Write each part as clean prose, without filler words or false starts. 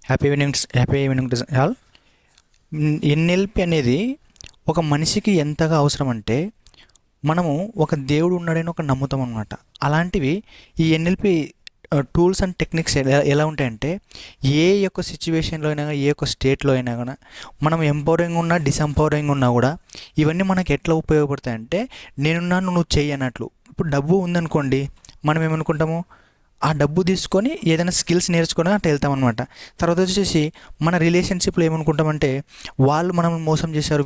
Happy evening to all. NLP అనేది ఒక మనిషికి ఎంతగా అవసరం అంటే మనము ఒక దేవుడు ఉన్నాడని ఒక నమ్ముతాం అనమాట. అలాంటివి ఈ ఎన్ఎల్పి టూల్స్ అండ్ టెక్నిక్స్ ఎలా ఉంటాయంటే ఏ యొక్క సిచ్యువేషన్లో అయినా ఏ యొక్క స్టేట్లో అయినా కూడా మనం ఎంపవరింగ్ ఉన్నా డిసెంపవరింగ్ ఉన్నా కూడా ఇవన్నీ మనకు ఎట్లా ఉపయోగపడతాయంటే నేనున్నాను నువ్వు చెయ్యి అన్నట్లు. ఇప్పుడు డబ్బు ఉందనుకోండి, మనం ఏమనుకుంటాము, ఆ డబ్బు తీసుకొని ఏదైనా స్కిల్స్ నేర్చుకొని అట్లా వెళ్తామన్నమాట. తర్వాత వచ్చేసి మన రిలేషన్షిప్లో ఏమనుకుంటామంటే వాళ్ళు మనల్ని మోసం చేశారు,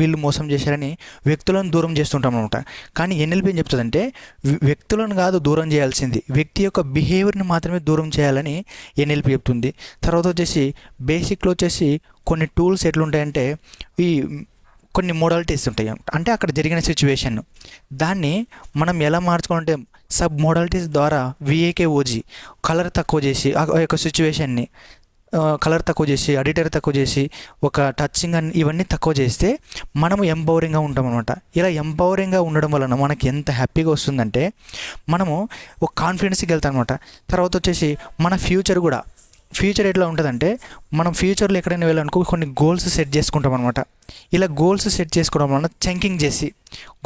వీళ్ళు మోసం చేశారని వ్యక్తులను దూరం చేస్తుంటాం అనమాట. కానీ ఎన్ఎల్పి ఏం చెప్తుందంటే వ్యక్తులను కాదు దూరం చేయాల్సింది, వ్యక్తి యొక్క బిహేవియర్ని మాత్రమే దూరం చేయాలని ఎన్ఎల్పి చెప్తుంది. తర్వాత వచ్చేసి బేసిక్లో వచ్చేసి కొన్ని టూల్స్ ఎట్లుంటాయంటే ఈ కొన్ని మోడాలిటీస్ ఉంటాయి. అంటే అక్కడ జరిగిన సిచ్యువేషన్ దాన్ని మనం ఎలా మార్చుకోవాలంటే సబ్ మోడాలిటీస్ ద్వారా విఏకేఓజీ కలర్ తక్కువ చేసి ఆ యొక్క సిచ్యువేషన్ని కలర్ తక్కువ చేసి ఎడిటర్ తక్కువ చేసి ఒక టచింగ్ అని ఇవన్నీ తక్కువ చేస్తే మనము ఎంపవరింగ్గా ఉంటాం అనమాట. ఇలా ఎంపవరింగ్గా ఉండడం వలన మనకి ఎంత హ్యాపీగా వస్తుందంటే మనము ఒక కాన్ఫిడెన్స్కి వెళ్తాం అనమాట. తర్వాత వచ్చేసి మన ఫ్యూచర్ ఎట్లా ఉంటుందంటే మనం ఫ్యూచర్లో ఎక్కడైనా వెళ్ళాలనుకో కొన్ని గోల్స్ సెట్ చేసుకుంటాం అనమాట. ఇలా గోల్స్ సెట్ చేసుకోవడం వలన చంకింగ్ చేసి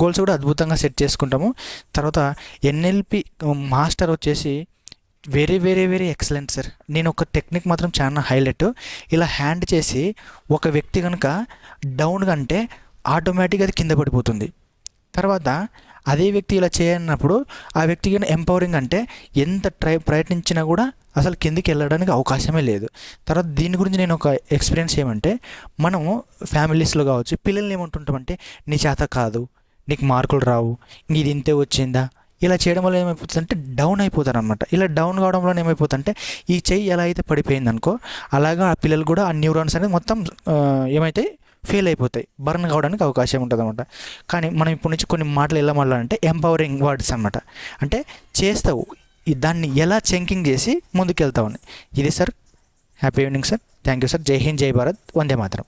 గోల్స్ కూడా అద్భుతంగా సెట్ చేసుకుంటాము. తర్వాత ఎన్ఎల్పి మాస్టర్ వచ్చేసి very very very excellent sir. నేను ఒక టెక్నిక్ మాత్రం చాలా హైలైట్. ఇలా హ్యాండ్ చేసి ఒక వ్యక్తి కనుక డౌన్గా అంటే ఆటోమేటిక్గా అది కింద పడిపోతుంది. తర్వాత అదే వ్యక్తి ఇలా చేయనప్పుడు ఆ వ్యక్తికి ఎంపవరింగ్ అంటే ఎంత ప్రయత్నించినా కూడా అసలు కిందికి వెళ్ళడానికి అవకాశమే లేదు. తర్వాత దీని గురించి నేను ఒక ఎక్స్పీరియన్స్ ఏమంటే మనము ఫ్యామిలీస్లో కావచ్చు పిల్లల్ని ఏమంటుంటామంటే నీ చేత కాదు, నీకు మార్కులు రావు, నీది ఇంతే వచ్చిందా, ఇలా చేయడం వల్ల ఏమైపోతుందంటే డౌన్ అయిపోతారు అనమాట. ఇలా డౌన్ కావడం వల్ల ఏమైపోతుందంటే ఈ చెయ్యి ఎలా అయితే పడిపోయింది అనుకో అలాగా ఆ పిల్లలు కూడా ఆ న్యూరాన్స్ అనేది మొత్తం ఏమైతే ఫెయిల్ అయిపోతాయి, బర్న్ కావడానికి అవకాశం ఉంటుంది అనమాట. కానీ మనం ఇప్పటి నుంచి కొన్ని మాటలు ఎలా మాట్లాడాలంటే ఎంపవరింగ్ వర్డ్స్ అనమాట. అంటే చేస్తావు, దాన్ని ఎలా చెంకింగ్ చేసి ముందుకు వెళ్తామని. ఇది sir. Happy evening sir. Thank you sir. జై హింద్, జై భారత్, వందే మాతరం.